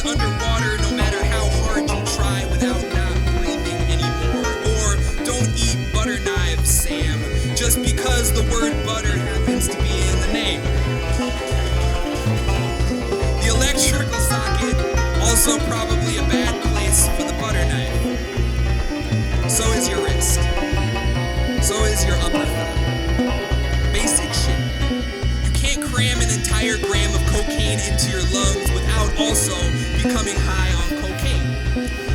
underwater no matter how hard you try without not breathing anymore. Or don't eat butter knives, Sam, just because the word butter happens to be in the name. The electrical socket, also probably a bad place for the butter knife. So is your wrist. So is your upper thigh. Basic shit. You can't cram an entire gram of cocaine into your lungs without also becoming high on cocaine.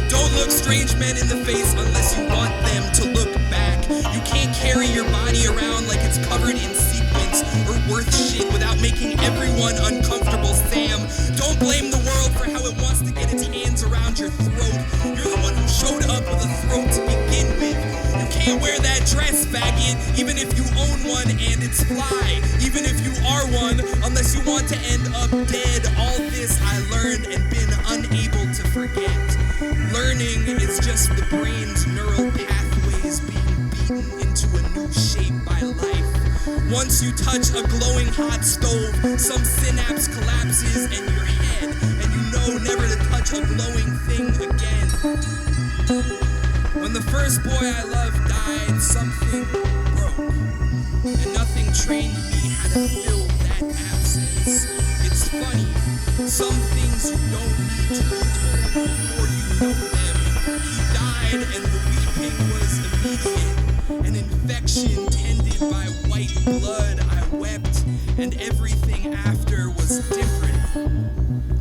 Don't look strange men in the face unless you want them to look back. You can't carry your body around like it's covered in sequins or worth shit without making everyone uncomfortable, Sam. Don't blame the world for how it wants to get its hands around your throat. You're the one who showed up with a throat to begin with. You can't wear that dress, faggot, even if you own one and it's fly. Even if you are one, unless you want to end up dead. All this I learned and been unable to forget. Learning is just the brain's neural pathways being beaten into a new shape by life. Once you touch a glowing hot stove, some synapse collapses in your head, and you know never to touch a glowing thing again. When the first boy I loved died, something broke, and nothing trained me how to fill that absence. It's funny, some things you don't need to be told before you know them. He died and the weeping was immediate. An infection tended by white blood, I wept, and everything after was different.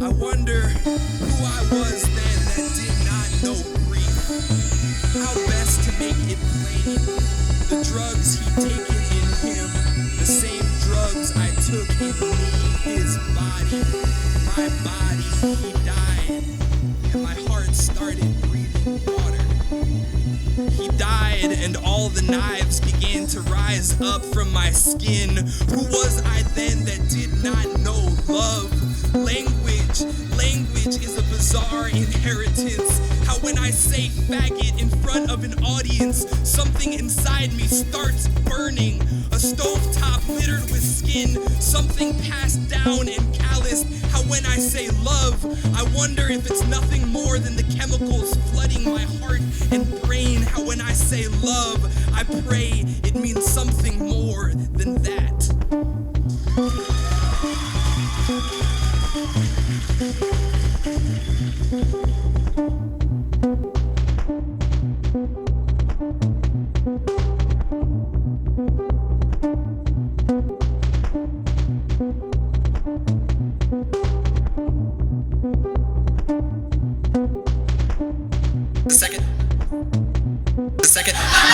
I wonder who I was then that did not know grief. How best to make it plain. The drugs he'd taken in him, the same drugs I took in me, his body, my body. He died, and my heart started breathing water. He died, and all the knives began to rise up from my skin. Who was I then that did not know love? Language is a bizarre inheritance. How when I say faggot in front of an audience, something inside me starts burning. A stovetop littered with skin, something passed down and calloused. How when I say love, I wonder if it's nothing more than the chemicals flooding my heart and brain. How when I say love, I pray it means something more than that.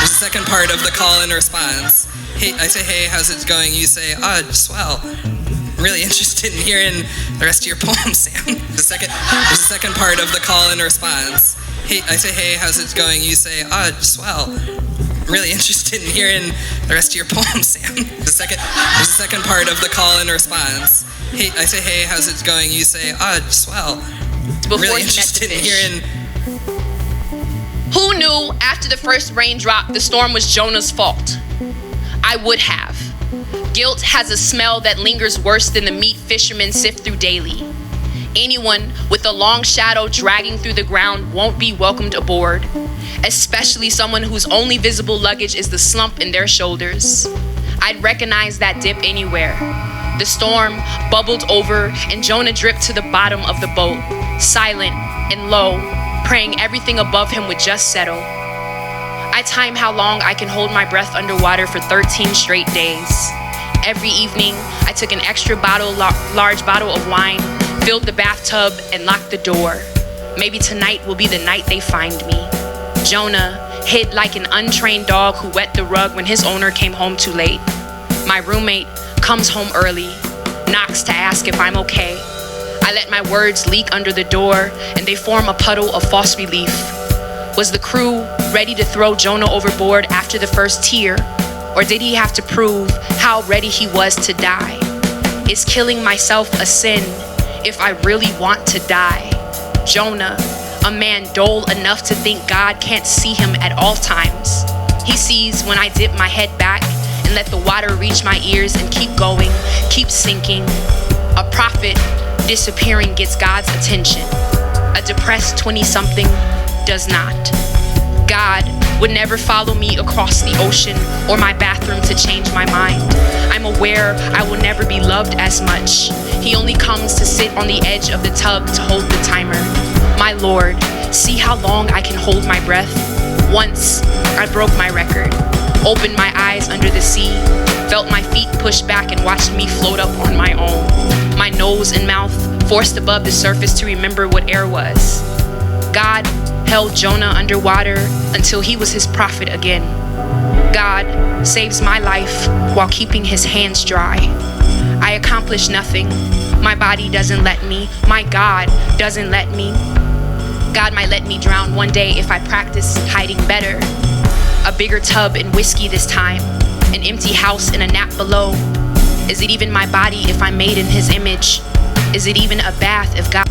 The second part of the call and response. Hey, I say, hey, how's it going? You say, swell. Really interested in hearing the rest of your poem, Sam. The second part of the call and response. Hey, I say, hey, how's it going? You say, swell. Really interested in hearing the rest of your poem, Sam. The second part of the call and response. Hey, I say, hey, how's it going? You say, swell. Really interested in hearing. Who knew after the first raindrop the storm was Jonah's fault? I would have. Guilt has a smell that lingers worse than the meat fishermen sift through daily. Anyone with a long shadow dragging through the ground won't be welcomed aboard, especially someone whose only visible luggage is the slump in their shoulders. I'd recognize that dip anywhere. The storm bubbled over and Jonah dripped to the bottom of the boat, silent and low, praying everything above him would just settle. I time how long I can hold my breath underwater for 13 straight days. Every evening, I took an extra large bottle of wine, filled the bathtub, and locked the door. Maybe tonight will be the night they find me. Jonah hid like an untrained dog who wet the rug when his owner came home too late. My roommate comes home early, knocks to ask if I'm okay. I let my words leak under the door, and they form a puddle of false relief. Was the crew ready to throw Jonah overboard after the first tear? Or did he have to prove how ready he was to die? Is killing myself a sin if I really want to die? Jonah, a man dull enough to think God can't see him at all times. He sees when I dip my head back and let the water reach my ears and keep going, keep sinking. A prophet disappearing gets God's attention. A depressed 20-something does not. God would never follow me across the ocean or my bathroom to change my mind. I'm aware I will never be loved as much. He only comes to sit on the edge of the tub to hold the timer. My Lord, see how long I can hold my breath? Once, I broke my record, opened my eyes under the sea, felt my feet push back and watched me float up on my own. My nose and mouth forced above the surface to remember what air was. God held Jonah underwater until he was his prophet again. God saves my life while keeping his hands dry. I accomplish nothing. My body doesn't let me. My God doesn't let me. God might let me drown one day if I practice hiding better. A bigger tub and whiskey this time. An empty house and a nap below. Is it even my body if I'm made in his image? Is it even a bath if God...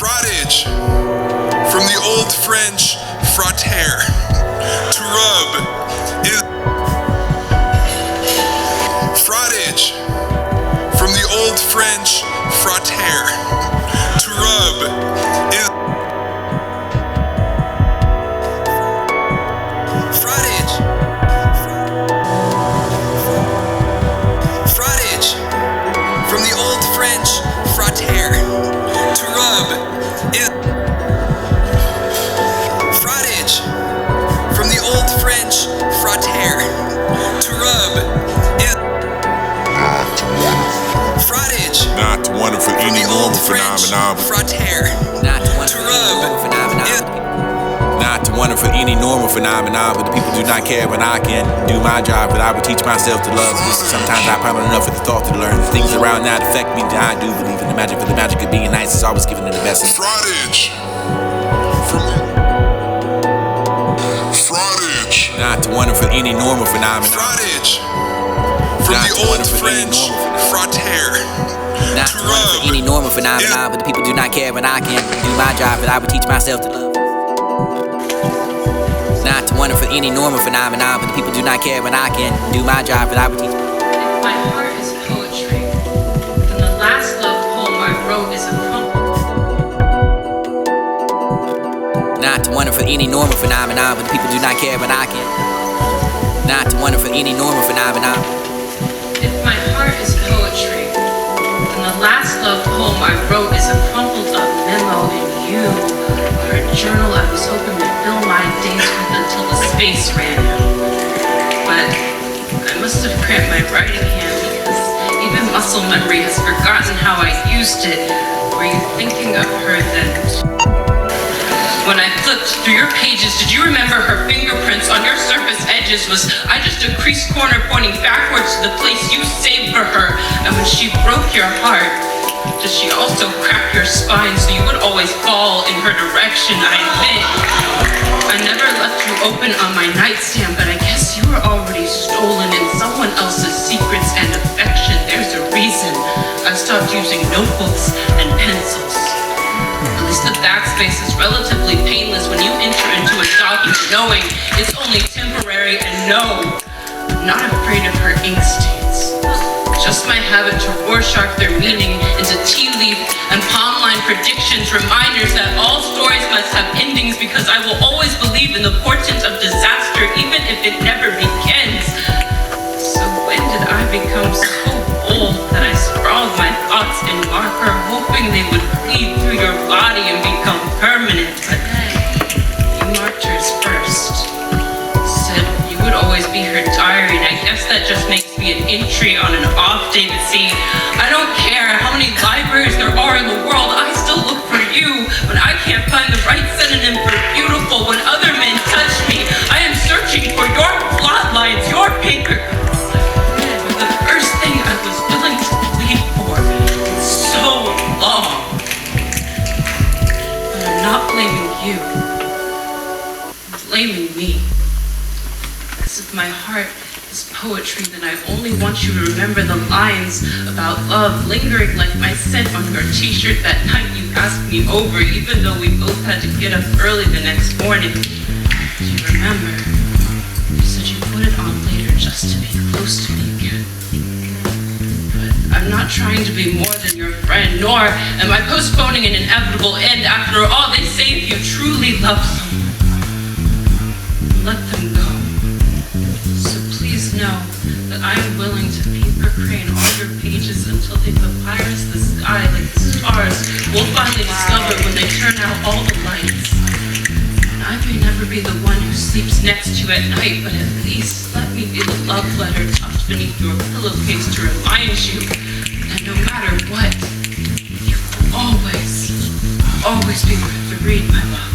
Frottage, from the old French frater, to rub, is... Frottage, from the old French frater, to rub, is... Frottage, frottage, from the old French frater, to rub, is... Frottage, from the old French frater, to rub, is... Frottage, Not to wonder for from any the normal old French phenomenon, frater, Not to wonder to for any normal rub, phenomenon. is... Not to wonder for any normal phenomenon, but the people do not care when I can do my job, but I would teach myself to love. Sometimes I ponder enough for the thought to learn. Things around that affect me, I do believe in the magic, but the magic of being nice is always giving it the best. Frottage. Frottage. Not to wonder for any normal phenomenon. Frottage, from Not the to old wonder for any French normal frater, Not to to wonder for rub, any normal phenomenon, but the people do not care when I can do my job, but I would teach myself to love. Not to wonder for any normal phenomenon, but the people do not care when I can do my job, but I would teach. My heart is poetry, and the last love poem I wrote is a Not to wonder for any normal phenomenon, but the people do not care when I can. Not to wonder for any normal phenomenon. If my heart is poetry, then the last love poem I wrote is a crumpled up memo in you, or a journal I was hoping to fill my days with until the space ran out. But I must have cramped my writing hand because even muscle memory has forgotten how I used it. Were you thinking of her then? When I flipped through your pages, did you remember her fingerprints on your surface edges? Was I just a creased corner pointing backwards to the place you saved for her? And when she broke your heart, did she also crack your spine so you would always fall in her direction? I admit, I never left you open on my nightstand, but I guess you were already stolen in someone else's secrets and affection. There's a reason I stopped using notebooks and pencils. At least the backspace is relatively painless when you enter into a document knowing it's only temporary, and no, I'm not afraid of her ink stains. Just my habit to Rorschach their meaning into tea leaf and palm line predictions, reminders that all stories must have endings because I will always believe in the portent of disaster even if it never begins. So when did I become so bold that I sprawled my thoughts in marker, hoping they would bleed through your body and become permanent? But you marked hers first. Said you would always be her diary, and I guess that just makes me an entry on an off day to see. I don't care how many libraries there are in the world, I still look for you when I can't find the right synonym for beautiful when other men touch me. I am searching for your plot lines, your paper. The first thing I was willing to plead for in so long. But I'm not blaming you. I'm blaming me. Because if my heart is poetry, then I only want you to remember the lines about love lingering like my scent on your t-shirt that night you asked me over, even though we both had to get up early the next morning. Do you remember? You said you put it on later just to be close to me again. But I'm not trying to be more than your friend, nor am I postponing an inevitable end. After all, they say if you truly love someone, let them go. So please know that I am willing to paper crane all your pages until they papyrus the sky like the stars we'll finally discover when they turn out all the lights. And I may never be the one who sleeps next to you at night, but at least let me be the love letter tucked beneath your pillowcase to remind you that no matter what, you will always be worth the read, my love.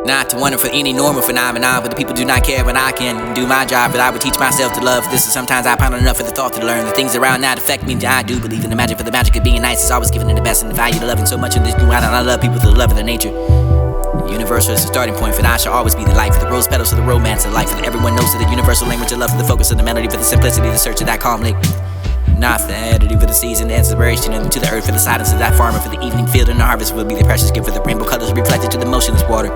Not to wonder for any normal phenomenon, but the people do not care when I can do my job. But I would teach myself to love this, and sometimes I ponder enough for the thought to learn. The things around that affect me, I do believe in the magic, for the magic of being nice is always giving it the best, and the value to loving so much in this new world. And I love people for the love of their nature. Universal is the starting point, for I shall always be the light, for the rose petals, for the romance of life, for the everyone knows of the universal language of love, for the focus of the melody, for the simplicity, the search of that calm lake. Not for the editing, for the season, the inspiration, and to the earth, for the silence of that farmer, for the evening field, and the harvest will be the precious gift, for the rainbow colors reflected to the motionless water.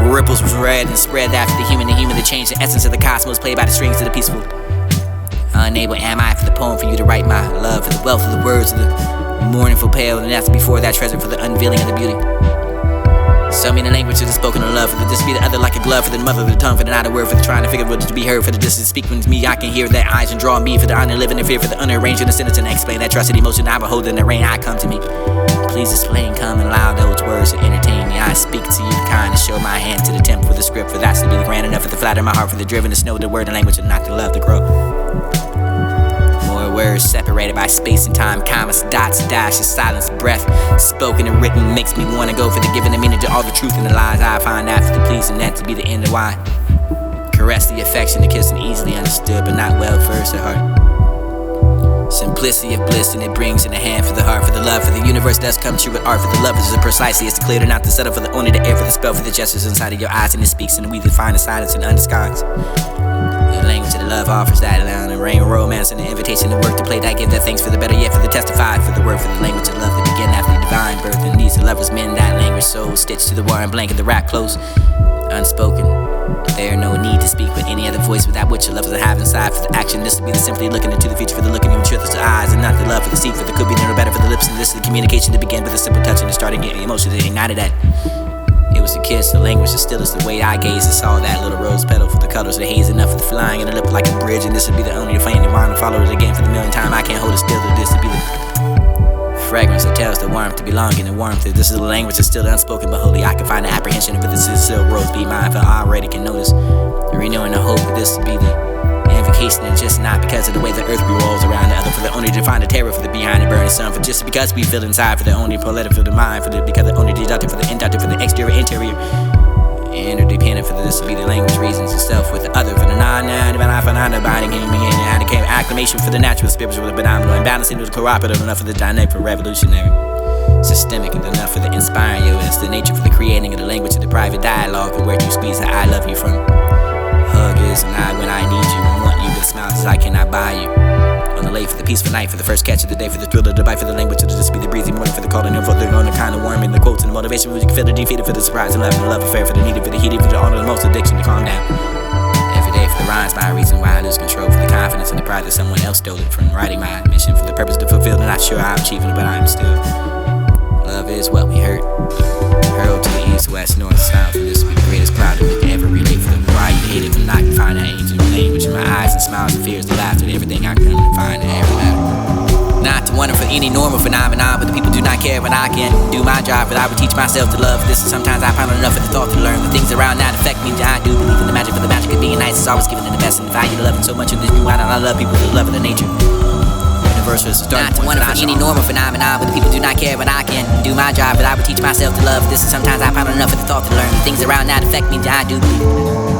Ripples was red and spread after the human, the change, the essence of the cosmos, played by the strings of the peaceful. Unable am I for the poem for you to write my love, for the wealth of the words of the mournful pale, and after before that treasure for the unveiling of the beauty. So many languages of the spoken of love, for the this be the other like a glove, for the mother of the tongue, for the not a word, for the trying to figure what to be heard, for the distance speaking to me, I can hear that eyes and draw me, for the honor living in fear, for the unarranging the sentence and explain that trusted emotion I behold in the rain, I come to me. Please explain, come and allow those words to entertain me. I speak to you the kind to show my hand to the temple for the script, for that's to be the grand enough, for the flatter my heart, for the driven to snow the word and language and not the love to grow. More words separated by space and time, commas, dots, dashes, silence, breath, spoken and written makes me wanna go for the giving the meaning to all the truth and the lies I find after the pleasing that to be the end of why. Caress the affection, the kissing easily understood, but not well versed at heart. Simplicity of bliss, and it brings in the hand for the heart, for the love, for the universe does come true with art, for the love is precisely, it's the clear to not to settle, for the only the air, for the spell, for the gestures inside of your eyes, and it speaks, and we define the silence and undisguised. The language of the love offers that allow the rain, romance, and the invitation to work to play that give that thanks for the better yet, for the testify, for the word, for the language of love that begin after the divine birth, and these the lovers men that language soul stitched to the war and blanket the rap close, unspoken. There no need to speak with any other voice without which your lovers to have inside, for the action this to be the simply looking into the future, for the looking in truth of the eyes, and not the love for the seed, for the could be no better for the lips, and this is the communication to begin with a simple touch and the starting getting emotion that ignited that. It was a kiss, the language as still as the way I gazed and saw that little rose petal, for the colors of the haze enough for the flying and the lip like a bridge, and this would be the only flame that want to follow it again for the millionth time. I can't hold it still, to this to be the fragrance that tells the warmth to belong in the warmth. This is a language that's still unspoken but holy. I can find the apprehension of it. This is still rose be mine, for I already can notice the renewing the hope that this would be the invocation, and just not because of the way the earth revolves around the other, for the only to find the terror for the behind the burning sun, for just because we feel inside, for the only poetic for the mind, for the because the only deductive for the inductive, for the exterior interior interdependent, for this to be the language reasons itself with the other, for the non-divine binding and acclamation for the natural spiritual but I'm balancing with the cooperative enough for the dynamic for revolutionary systemic and enough for the inspiring you. It's the nature for the creating of the language of the private dialogue, and where you squeeze the I love you from. Hug is and I when I need you and want you, but smiles as I cannot buy you. On the late for the peaceful night, for the first catch of the day, for the thrill of the bite, for the language of the just be the breezy morning, for the calling and for the on the kind of warm and the quotes and the motivation where you can feel the defeated, for the surprise and love affair, for the needed, for the heated, for the honor, the most addiction to calm down. Every day for the rhymes, my reason why I lose control, for the confidence and the pride that someone else stole it from writing my mission, for the purpose to fulfill, and not sure I'm achieving it, but I'm still. Love is what we hurt. Hurled to the east, west, north, south, for this to be the greatest cloud that we can ever relate, for the why you hate it, for not can find that angel language in my eyes and smiles and fears, the laughter, and everything I come to find in every matter. Not to wonder for any normal phenomenon, but the people do not care when I can do my job, but I would teach myself to love this, and sometimes I ponder enough for the thought to learn. The things around that affect me, I do believe in the magic, for the magic of being nice is always giving it the best, and the value to loving so much in this new world, and I love people for the love of the nature. Not to wonder for any normal phenomenon, but the people do not care when I can do my job, but I would teach myself to love this, and sometimes I ponder enough for the thought to learn. The things around that affect me, I do believe in it.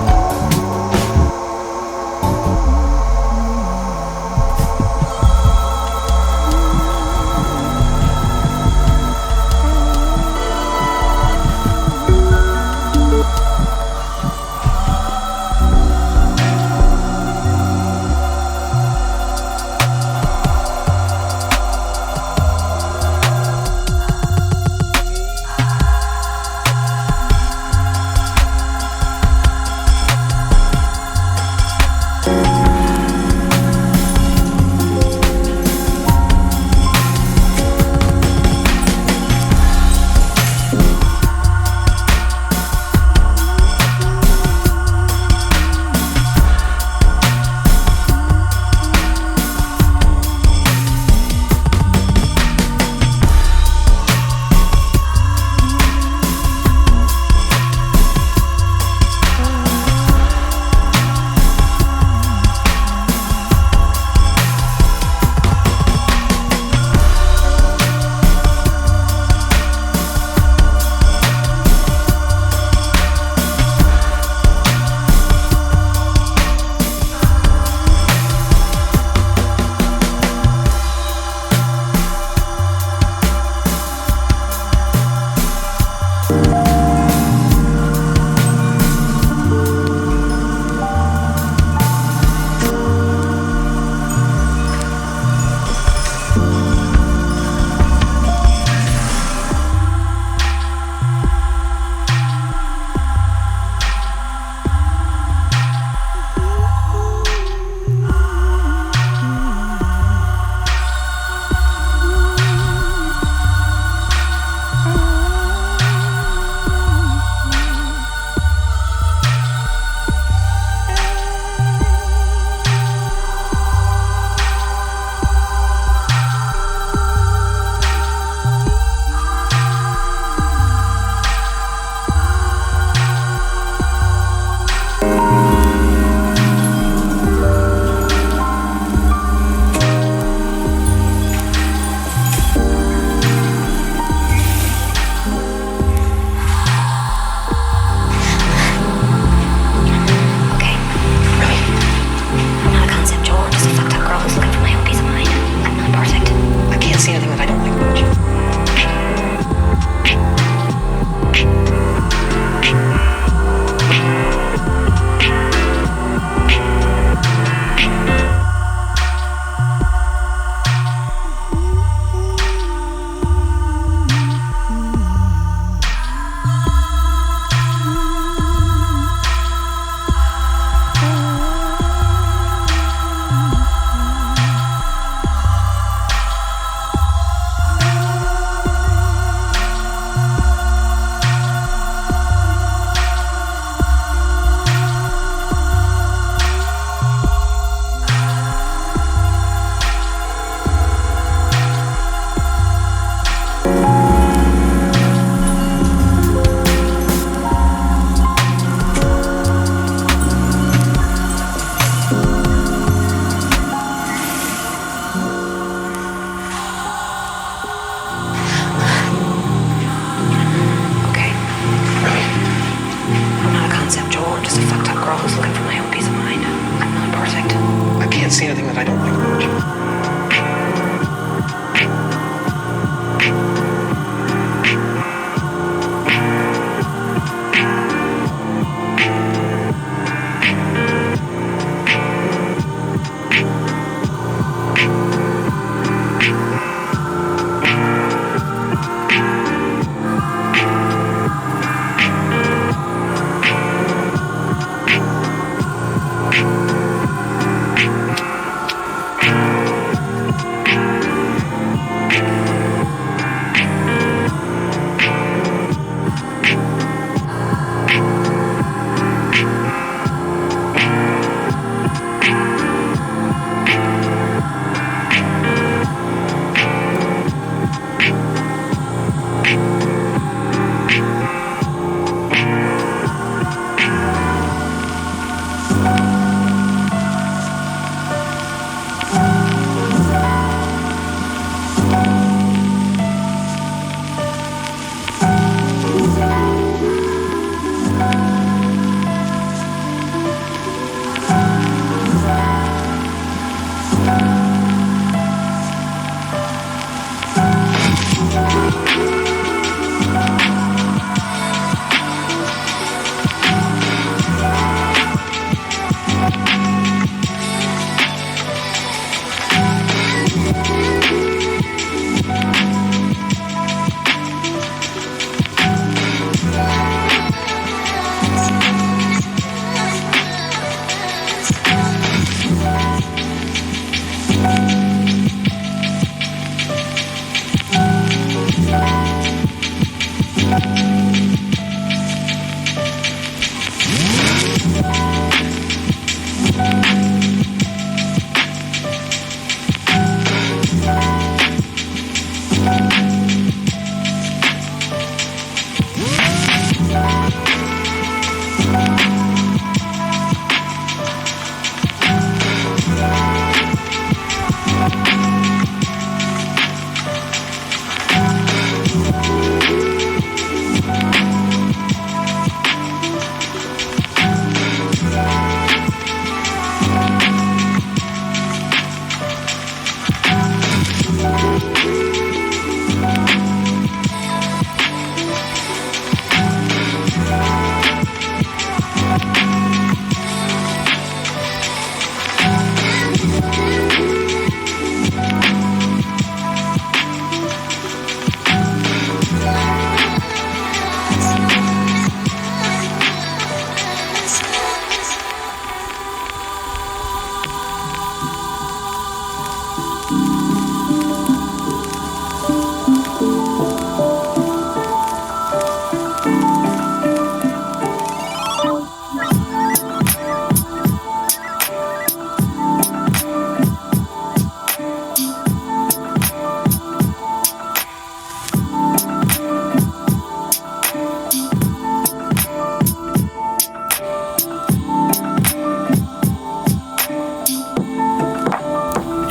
that I don't like about you.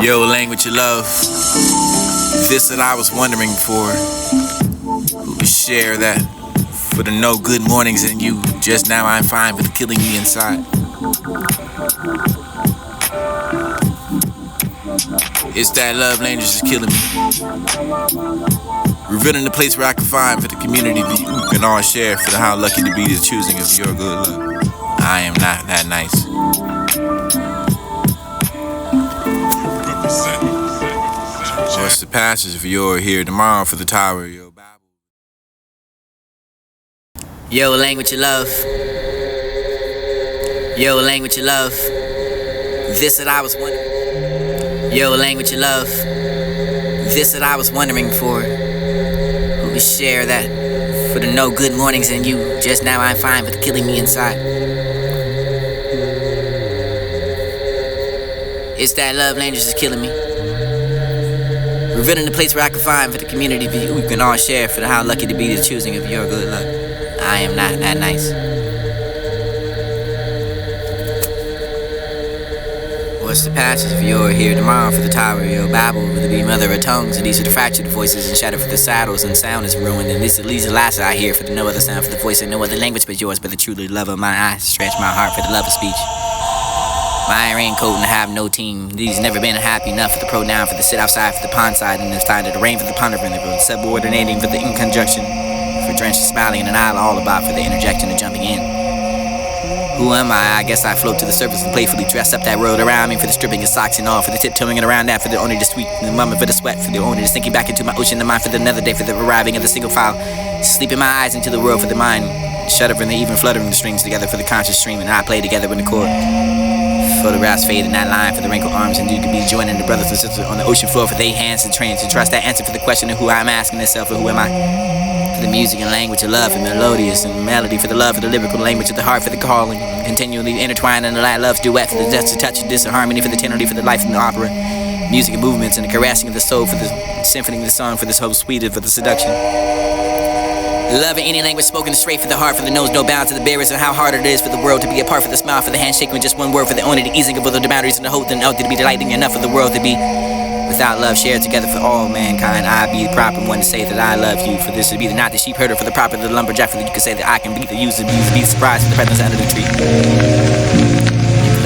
Yo, language of love. This that I was wondering for. Who could share that? For the no good mornings in you. Just now I'm fine with killing me inside. It's that love language is killing me. Revealing the place where I can find for the community that you can all share for the how lucky to be the choosing of your good love. I am not that nice. What's the passage if you're here tomorrow for the tower of your Bible? Yo, language of love. Yo, language of love. This that I was wondering. Yo, language of love. This that I was wondering for. Who could share that? For the no good mornings in you. Just now I'm fine with killing me inside. It's that love language is killing me. Revealing the place where I can find for the community view we can all share for the how lucky to be the choosing of your good luck. I am not that nice. What's the passage if you're here tomorrow for the tower of your Bible with the be mother of tongues, and these are the fractured voices and shadow for the saddles, and sound is ruined, and this at least the last I hear for the no other sound for the voice and no other language but yours, but the truly love of my eyes stretch my heart for the love of speech. My iron raincoat and I have no team. These never been happy enough for the pronoun, for the sit outside, for the pond side, and it's time to the rain for the ponderment, for the subordinating, for the in conjunction, for drenched smiling and an aisle all about, for the interjection and jumping in. Who am I? I guess I float to the surface and playfully dress up that road around me, for the stripping of socks and all, for the tiptoeing and around that, for the only the sweet, and the moment for the sweat, for the only the sinking back into my ocean of mind, for the another day, for the arriving of the single file, sleeping my eyes into the world for the mind, shudder from the even fluttering the strings together for the conscious stream, and I play together with the chord. Photographs fade in that line for the wrinkled arms, and you could be joining the brothers and sisters on the ocean floor for they hands and trains to trust that answer for the question of who I'm asking itself or who am I. For the music and language of love and melodious and melody, for the love of the lyrical language of the heart, for the calling, continually intertwined in the light love's duet, for the dust to touch of disharmony, for the tenor, for the life in the opera, music and movements and the caressing of the soul, for the symphony of the song, for this whole suite, for the seduction. Love in any language spoken straight for the heart, for the nose no bound to the barriers and how hard it is for the world to be apart, for the smile, for the handshake with just one word, for the only the easing of the boundaries and the hope and out to be delighting enough for the world to be without love shared together for all mankind. I be the proper one to say that I love you, for this would be the not the sheep herder, for the proper the lumberjack, for that you can say that I can be the user, be surprised for the presence under the tree.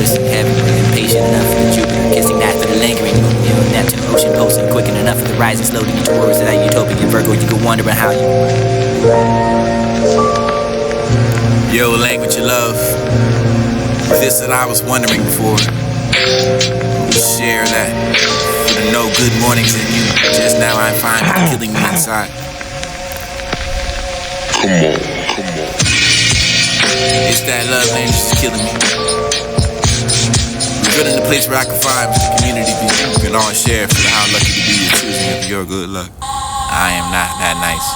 Listen heavy, impatient enough for the Jupiter, kissing that for the lingering moon, Neptune, ocean pulsing, quicken enough for the rising slowly towards that utopian Virgo. You can wonder how you. Yo, language of love. This that I was wondering before. Share that. For the no good mornings in you. Just now I'm finding killing me inside. Come on. It's that love language that's killing me. We're good in the place where I can find the community we can all share for how lucky to be the choosing of your good luck. I am not that nice.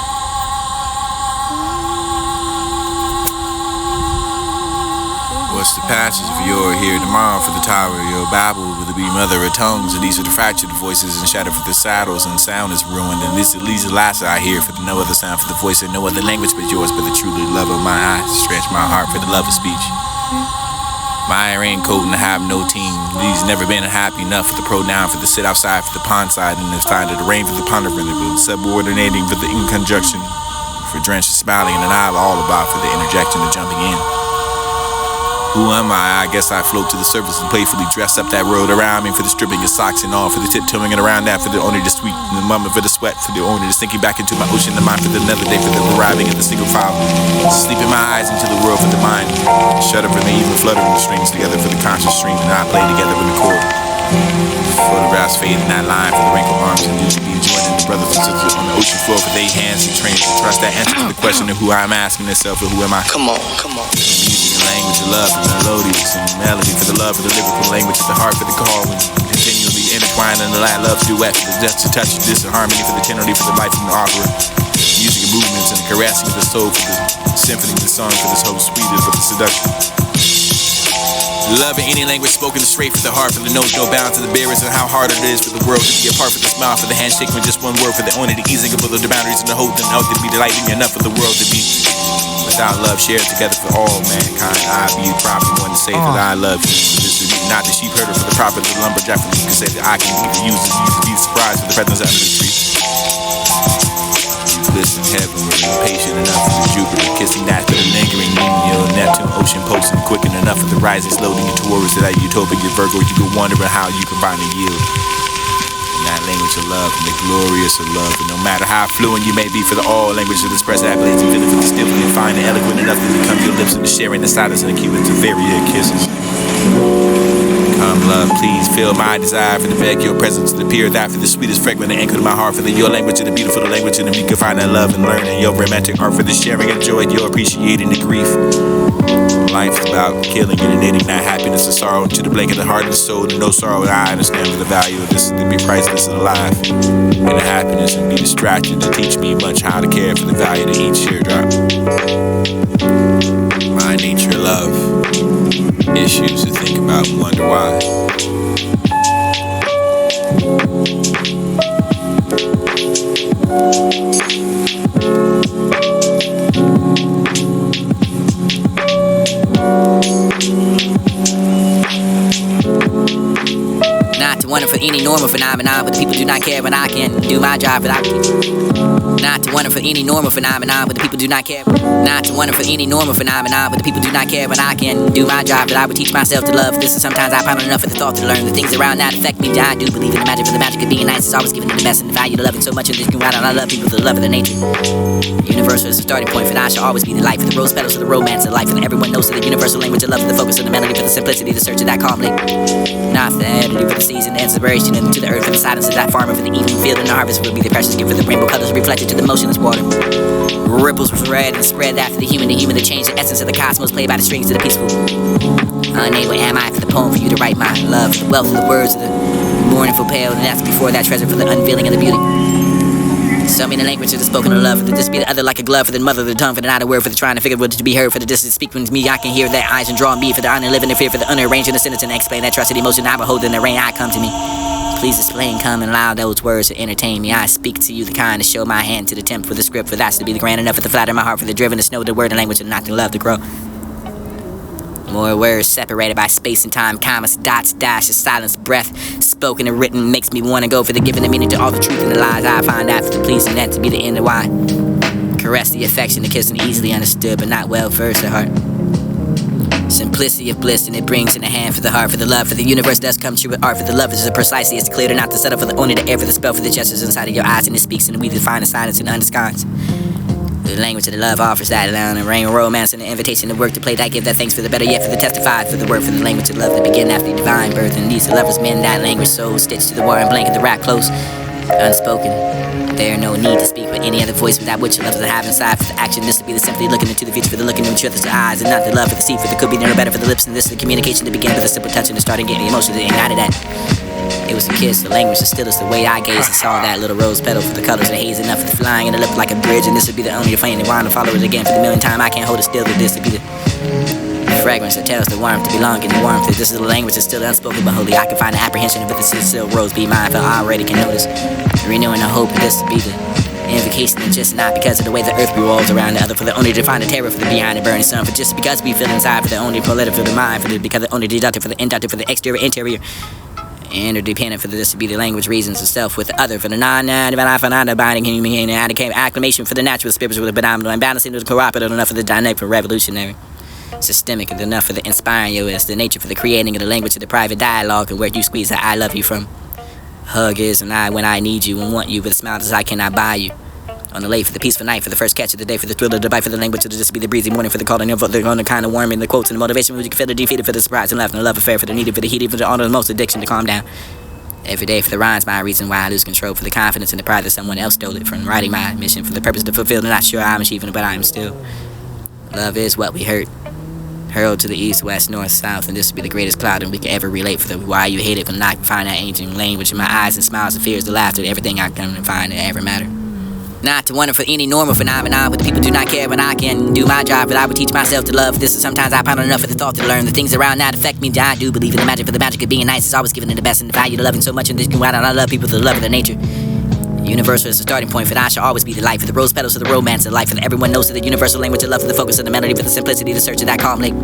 What's the passage if you're here tomorrow for the tower of your Bible with the be mother of tongues, and these are the fractured voices and shadow for the saddles, and sound is ruined, and this at least the last I hear for the no other sound for the voice and no other language but yours, but the truly love of my eyes stretch my heart for the love of speech. My raincoat and I have no team. These never been happy enough for the pronoun, for the sit outside, for the pond side, and it's time to the rain for the ponderment, for the subordinating, for the in conjunction, for drenched smiling and an aisle all about, for the interjection of jumping in. Who am I? I guess I float to the surface and playfully dress up that road around me, for the stripping of socks and all, for the tiptoeing and around that, for the only the sweet and the moment for the sweat, for the only the sinking back into my ocean of mind, for the another day, for the arriving at the single file, sleeping my eyes into the world for the mind, shudder from the even fluttering the strings together for the conscious stream, and I play together with the chord. Photographs fade in that line for the wrinkled arms, and you should be joining the brothers and sisters on the ocean floor for they hands and trains to trust that answer to the question of who I'm asking itself or who am I. Come on. Music and language of love and melodious and melody, for the love of the lyrical language of the heart, for the call and continually intertwined in the light love's duet, for the dust to touch of disharmony, for the tenor, for the life in the opera, music and movements and the caressing of the soul, for the symphony of the song, for this whole suite for the seduction. Love in any language spoken straight for the heart, for the nose no bound to the barriers and how hard it is for the world to be apart, for the smile, for the handshake with just one word, for the only the easing of the boundaries and the hope and out to be delighting enough for the world to be without love shared together for all mankind. I be the proper one to say that I love you. For this would be not the sheep herder, for the proper the lumberjack, for you can say that I can be the user, you can be surprised for the presence under the tree. Listen heavenward, impatient enough for the Jupiter, kissing that for the lingering moon, Neptune, ocean pulsing, quicken enough for the rising, slowly towards that utopia Virgo. You go wondering how you can find a yield. In that language of love, and the glorious of love, and no matter how fluent you may be for the all language of express accolades and feeling for the still and fine and eloquent enough to become your lips and the sharing the silence and the cubits of various kisses. Come, love, please fill my desire for the beg your presence to appear that for the sweetest fragrant and anchor to my heart, for the your language and the beautiful the language and we can find that love and learn in your romantic art, for the sharing and joy and your appreciating the grief. Life is about killing and knitting that happiness and sorrow to the blanket of the heart and the soul, and no sorrow. I understand for the value of this to be priceless and alive, and the happiness and be distracted to teach me much how to care for the value to each teardrop. My nature, love. Issues to think about and wonder why. Not to wonder for any normal phenomenon, but the people do not care when I can do my job without not to wonder for any normal phenomenon, but the people do not care. Not to wonder for any normal phenomenon, but the people do not care when I can do my job that I would teach myself to love. This is sometimes I ponder enough of the thought to learn the things around that affect me. I do believe in the magic, for the magic of being nice is always giving me the best and the value to loving so much of this can ride on. I love people for the love of the nature. Universal is the starting point for that I shall always be the light, for the rose petals of the romance of life, and everyone knows that the universal language of love, for the focus of the melody, for the simplicity, the search of that calm lake. Not for the editing, for the season, the inspiration, and to the earth, for the silence of that farmer, for the evening field and the harvest will be the precious gift, for the rainbow colors reflected to the motionless water. Ripples was red and spread after the human to change the essence of the cosmos, played by the strings of the peaceful. Unable am I for the poem for you to write my love, for the wealth of the words of the mournful pale, and after before that treasure for the unveiling of the beauty. So many languages are spoken of love, for the this be the other like a glove, for the mother of the tongue, for the not a word, for the trying to figure what to be heard, for the distance speaking to me, I can hear that eyes and draw me, for the honor living in fear, for the unarranging the sentence and explain that trusted emotion I behold in the rain I come to me. Please explain, come and allow those words to entertain me. I speak to you the kind to show my hand to the temp for the script, for that's to be the grand enough for the flatter my heart, for the driven to snow the word and language and not to love to grow. More words separated by space and time, commas, dots, dashes, silence, breath, spoken and written makes me want to go for the giving the meaning to all the truth and the lies I find after the pleasing that to be the end of why. Caress the affection, the kissing easily understood but not well versed at heart. Simplicity of bliss and it brings in the hand for the heart, for the love, for the universe does come true with art, for the love is the precisely, it's clear to not to settle for the only the air, for the spell, for the gestures inside of your eyes and it speaks and we define the silence and undisguised. The language of the love offers that alone and rain romance and the invitation to work to play that give that thanks for the better yet for the testified for the word for the language of love that begin after the divine birth and these the lovers men that language soul stitched to the water and blanket the rap close unspoken. There no need to speak with any other voice without which your love to have inside for the action. This to be the simply looking into the future for the looking into each other's eyes and not the love for the seed for the could be no better for the lips and this is the communication to begin with a simple touch and the starting getting the emotion that ignited that. It was a kiss, the language, the stillest, the way I gazed and saw that little rose petal for the colors, the haze enough for the flying and the lip like a bridge. And this would be the only flame, the wine to follow it again for the millionth time. I can't hold it still, but this would be the fragrance that tells the warmth to belong in the warmth. This is the language that's still unspoken but holy. I can find the apprehension of it, the still rose be mine, for I already can notice. Renewing the hope that this would be the invocation, and just not because of the way the earth revolves around the other, for the only to find the terror for the behind the burning sun, for just because we feel inside, for the only political for the mind, for the because the only deductive for the inductive, for the exterior, interior. Interdependent for this to be the language, reasons of self with the other, for the non-divine binding human and acclamation for the natural spiritual, the phenomenal, and balancing the cooperative enough for the dynamic for revolutionary. Systemic enough for the inspiring you is the nature for the creating of the language of the private dialogue and where you squeeze the I love you from. Hug is and I when I need you and want you with smiles as I cannot buy you. On the late for the peaceful night, for the first catch of the day, for the thrill of the bite, for the language of the just be the breezy morning, for the calling of the on the kind of warming, the quotes and the motivation, you can feel the defeated for the surprise and laughter and the love affair, for the needed, for the heated, for the honor, the most addiction to calm down. Every day for the rhymes, my reason why I lose control, for the confidence and the pride that someone else stole it from writing my mission, for the purpose to fulfill, and not sure I'm achieving it, but I am still. Love is what we hurt. Hurled to the east, west, north, south, and this will be the greatest cloud that we can ever relate for the why you hate it, for not find that ancient language in my eyes and smiles and fears, the laughter, everything I come to find that ever matter. Not to wonder for any normal phenomenon, but the people do not care when I can do my job, but I would teach myself to love. This is sometimes I ponder enough of the thought to learn the things around that affect me. I do believe in the magic, for the magic of being nice is always giving it the best and the value to loving so much and this can ride on. I love people for the love of the nature. Universal is the starting point for that I shall always be the light, for the rose petals of the romance of life, for the everyone knows that the universal language of love, for the focus of the melody, for the simplicity, the search of that calm lake.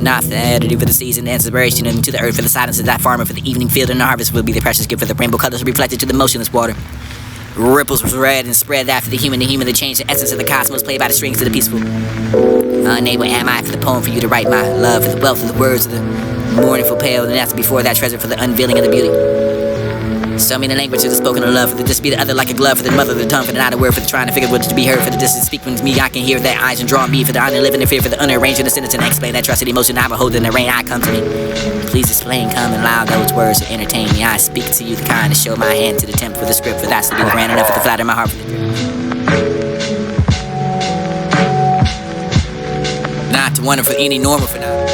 Not for the editing, for the season, the inspiration, and to the earth, for the silence of that farmer, for the evening field and the harvest will be the precious gift, for the rainbow colors reflected to the motionless water. Ripples was red and spread after the human to change the essence of the cosmos, played by the strings of the peaceful. Unable am I for the poem for you to write my love, for the wealth of the words of the mournful pale, and after before that treasure for the unveiling of the beauty. So many languages are spoken of love, for the this be the other like a glove, for the mother of the tongue, for the not a word, for the trying to figure what to be heard, for the distance speaking to me, I can hear that eyes and draw me, for the honor living in fear, for the unarranging the sentence and explain that trusted emotion I behold in the rain I come to me. Please explain, come and allow those words to entertain me. I speak to you the kind to show my hand to the temp for the script, for that's to be grand enough for the flatter my heart for the not to wonder for any normal phenomenon.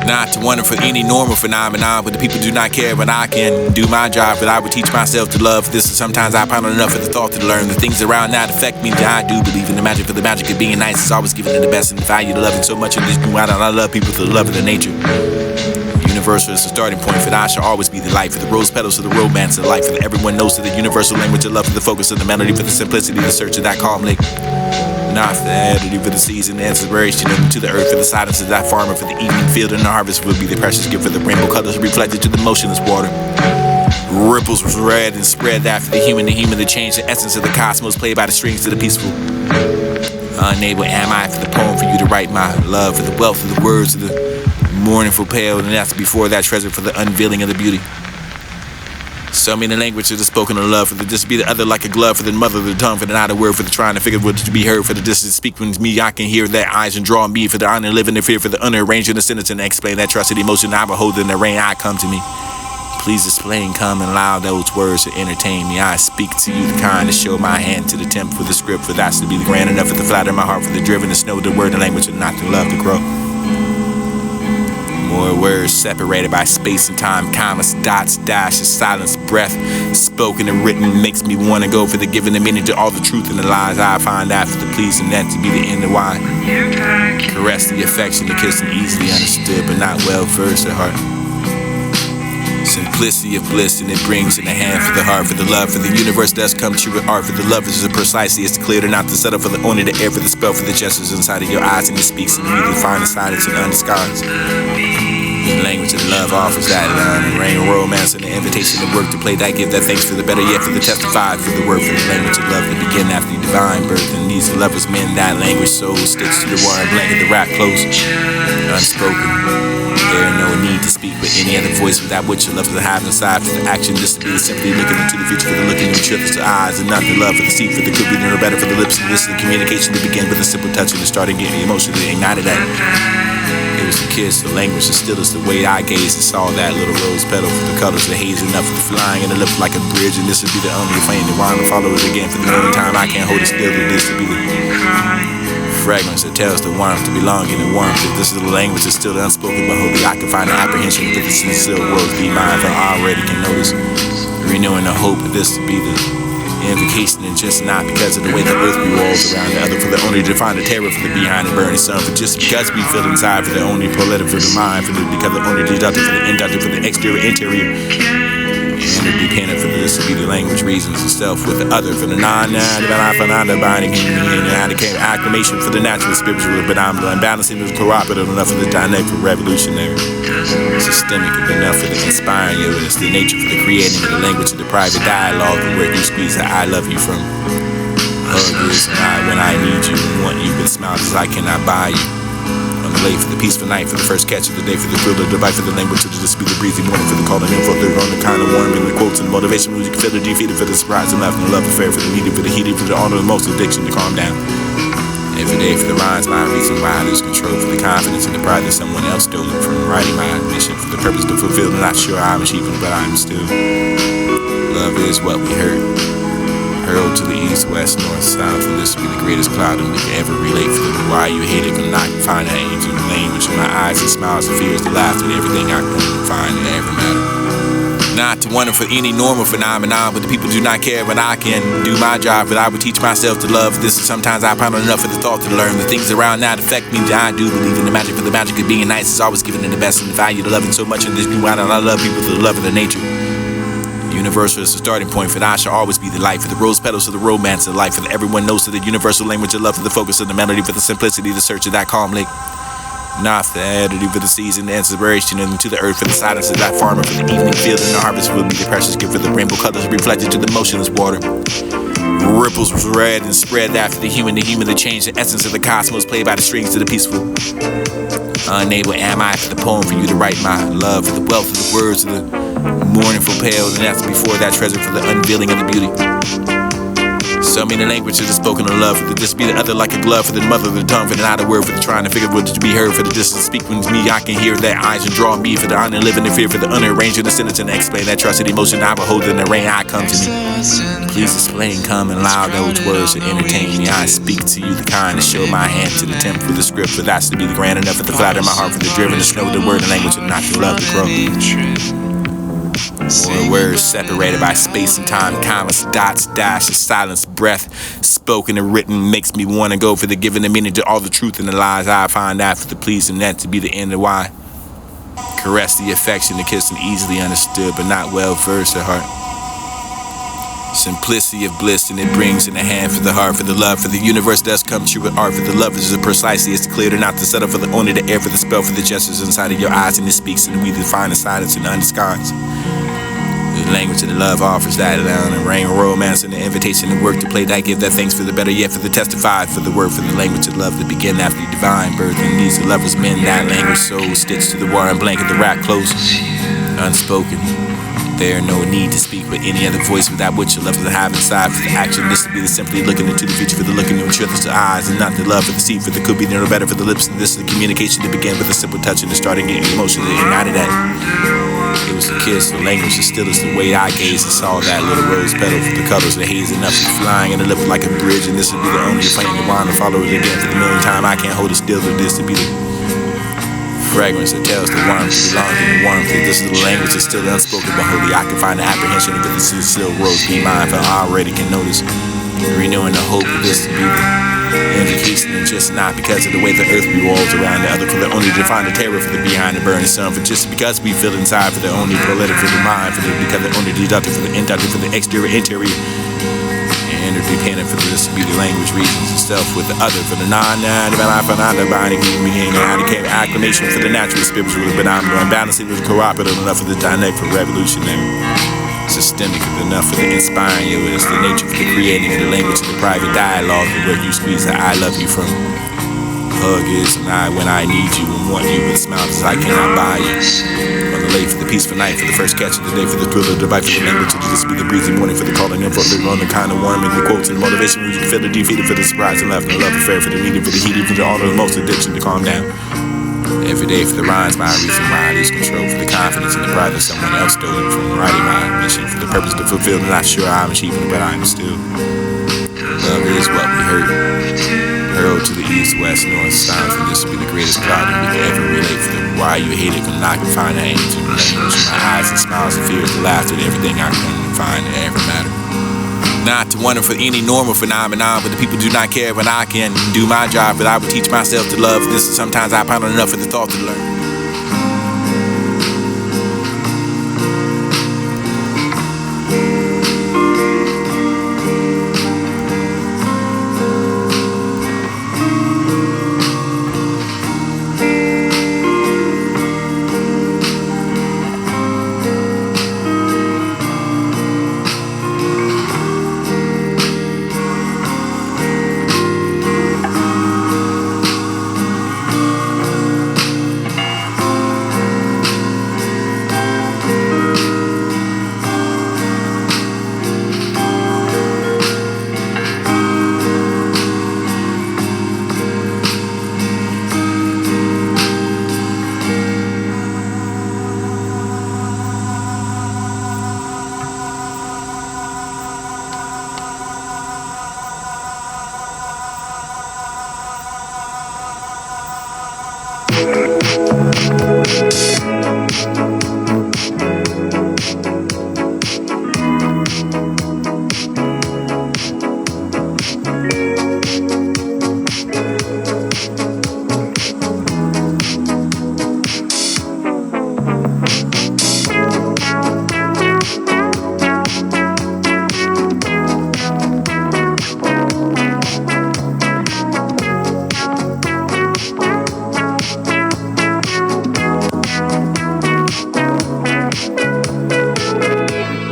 Not to wonder for any normal phenomenon, but the people do not care when I can do my job, but I would teach myself to love. This is sometimes I ponder enough of the thought to learn the things around that affect me. I do believe in the magic, for the magic of being nice is always giving it the best and the value to loving so much and this can ride on. I love people for the love of the nature. Universal is the starting point for that I shall always be the light, for the rose petals of the romance of life, for everyone knows that the universal language of love, for the focus of the melody, for the simplicity, the search of that calm lake. Not for the editing for the season, the inspiration into the earth for the silence of that farmer, for the evening field and the harvest will be the precious gift for the rainbow colors reflected to the motionless water. Ripples was red and spread after the human to change the essence of the cosmos, played by the strings to the peaceful. Unable am I for the poem for you to write my love, for the wealth of the words of the mournful pale, and that's before that treasure for the unveiling of the beauty. So many language of the spoken of love, for the just be the other like a glove, for the mother of the tongue, for the not a word, for the trying to figure what to be heard, for the distance speak when me I can hear their eyes and draw me, for the honor live in the fear, for the unarranging the sentence and explain that trusted emotion I behold in the rain I come to me. Please explain, come and allow those words to entertain me. I speak to you the kind to show my hand to the temp for the script, for that's to be the grand enough for the flatter my heart, for the driven to snow the word and language and not to love to grow. More words separated by space and time, commas, dots, dashes, silence, breath, spoken and written makes me want to go for the giving the meaning to all the truth and the lies I find after the pleasing that to be the end of why. Caress the affection, the kiss and easily understood but not well versed at heart. Simplicity of bliss and it brings in the hand for the heart, for the love, for the universe does come true with art, for the love is precisely it's clear to not to settle for the only the air for the spell for the gestures inside of your eyes and it speaks and you define the silence and undisguised. The language of love offers that line and rain romance and the invitation to work to play that give that thanks for the better yet for the testified for the word for the language of love to begin after the divine birth and these lovers men that language soul sticks to the water blanket the rap close unspoken. There no need to speak with any other voice without which your love to have inside for the action just to be simply looking into the future for the looking into the eyes and not the love for the seat for the could be no better for the lips and listen communication to begin with a simple touch and to start getting emotionally ignited at. It was the kiss, the language, the still is the way I gazed and saw that little rose petal for the colors, the haze enough for the flying and it looked like a bridge and this would be the only flame to wind and follow it again for the only time I can't hold it still and this would be the fragrance that tells the warmth to belong in the warmth if this little language is still unspoken but hopefully I can find an apprehension with the sincere words be mine for I already can notice renewing the hope of this to be the invocation and just not because of the way the earth revolves around the other for the only to find the terror for the behind the burning sun for just because we feel inside for the only poetic for the mind for the because the only deductive for the inductive for the exterior interior interdependent for this to be the language reasons itself with the other for the non-divine binding and the acclamation for the natural spiritual but I'm unbalancing the cooperative enough for the dynamic for revolutionary systemic enough for the inspiring you it's the nature for the creating of the language of the private dialogue and where you squeeze the I love you from hug is when I need you and want you but smile as I cannot buy you late for the peaceful night, for the first catch of the day, for the thrill of the bite, for the language, to just be the breezy morning, for the calling in, for the on the kind of warming, the quotes and the motivation, music, feel the defeated, for the surprise and laughter, the love affair, for the needed, for the heated, for the honor, the most addiction to calm down. Every day for the rhymes, my reason why I lose control, for the confidence and the pride that someone else stole from writing my mission, for the purpose to fulfill. I'm not sure I'm achieving, but I'm still. Love is what we heard. Hurled to the east, west, north, south, and this will be the greatest cloud that we can ever relate for the why you hate it, but not find that angel language in my eyes, and smiles, and fears, the laughter, and everything I can find that ever matter. Not to wonder for any normal phenomenon, but the people do not care, but I can do my job, but I would teach myself to love this. Sometimes I ponder enough for the thought to learn the things around that affect me. I do believe in the magic, for the magic of being nice is always given in the best and the value to loving so much in this new world, and I love people for the love of the nature. Universal is the starting point for that I shall always be the light for the rose petals of the romance of life for the everyone knows to the universal language of love for the focus of the melody for the simplicity the search of that calm lake not for the editing for the season the inspiration into the earth for the silence of that farmer for the evening field and the harvest will be the precious gift for the rainbow colors reflected to the motionless water ripples was red and spread after the human to change the essence of the cosmos played by the strings to the peaceful unable am I for the poem for you to write my love for the wealth of the words of the mournful pale and that's before that treasure for the unveiling of the beauty so many languages are spoken of love for the just be the other like a glove for the mother of the tongue for the not a word for the trying to figure what to be heard for the distance speak when me I can hear their eyes and draw me for the honor live in the fear for the unarranging the sentence and explain that trusted emotion I behold in the rain I come to me please explain come and allow those words to entertain me I speak to you the kind to show my hand to the temp for the script for that's to be the grand enough for the flatter my heart for the driven to snow the word and language and not to love to grow or words separated by space and time, commas, dots, dashes, silence, breath, spoken and written makes me want to go for the giving the meaning to all the truth and the lies I find after the pleasing that to be the end of why. Caress the affection, the kiss and easily understood but not well versed at heart. Simplicity of bliss, and it brings in the hand for the heart, for the love, for the universe does come true with art, for the love is as precisely as clear to not to settle for the only the air, for the spell, for the gestures inside of your eyes, and it speaks, and we define the silence and the undisguised. The language of the love offers that alone, and rain, romance, and the invitation to work to play that, give that thanks for the better yet, for the testified, for the word, for the language of love that begin after the divine birth, and these are lovers men, that language soul stitched to the warm blanket, the rack close, unspoken. There no need to speak with any other voice without what your love to have inside. For the action, this to be the simply looking into the future, for the looking into truth, the eyes, and not the love for the seed, for the could be no better for the lips. And this is the communication that began with a simple touch and the starting getting emotion that ignited that. It was the kiss, the language, the stillness, the way I gazed and saw that little rose petal for the colors, the haze enough and flying in the lip like a bridge. And this would be the only flame to wind and follow it again for the million time. I can't hold it still, for this to be the fragrance that tells the warmth to belong to the warmth. This is the language that's still unspoken but holy. I can find the apprehension of it. This is still rose. Be mindful, I already can notice. Renewing the hope of this to be the invocation, and just not because of the way the earth revolves around the other, for the only to find the terror for the behind the burning sun, for just because we feel inside, for the only prolific for the mind, for the because the only deductive for the inductive, for the exterior interior. Interdependent for this to be the language reasons itself with the other, for the non-divine, for non-divine, being how to carry acclamation for the natural spiritual, but I'm going balancing with the cooperative enough for the dynamic for revolutionary, systemic enough for the inspiring you. It's the nature for the creating of the language of the private dialogue, the word you squeeze the I love you from. Hug is and I when I need you and want you with smiles as I cannot buy you. On the late for the peaceful night, for the first catch of the day, for the thrill of the bite, for the language of this be the breezy morning, for the calling in for the on the kind of warm and the quotes and the motivation when you can feel the defeated for the surprise and love and the love affair, for the needed, for the heat, even for all of the most addiction to calm down. Every day for the rhymes, my reason why I lose control, for the confidence and the pride that someone else stole from writing my mission, for the purpose to fulfill. I'm not sure I'm achieving, but I'm still. Love is what we heard. Hurled to the east, west, north, south, and this will be the greatest cloud that we can ever relate. For the why you hate it, can I can find that answer in language. My eyes and smiles and fears, the laughter, and everything I can find that ever matter. Not to wonder for any normal phenomenon, but the people do not care when I can do my job. But I would teach myself to love this. Sometimes I ponder enough for the thought to learn.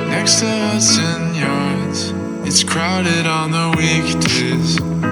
Next to Hudson Yards, it's crowded on the weekend.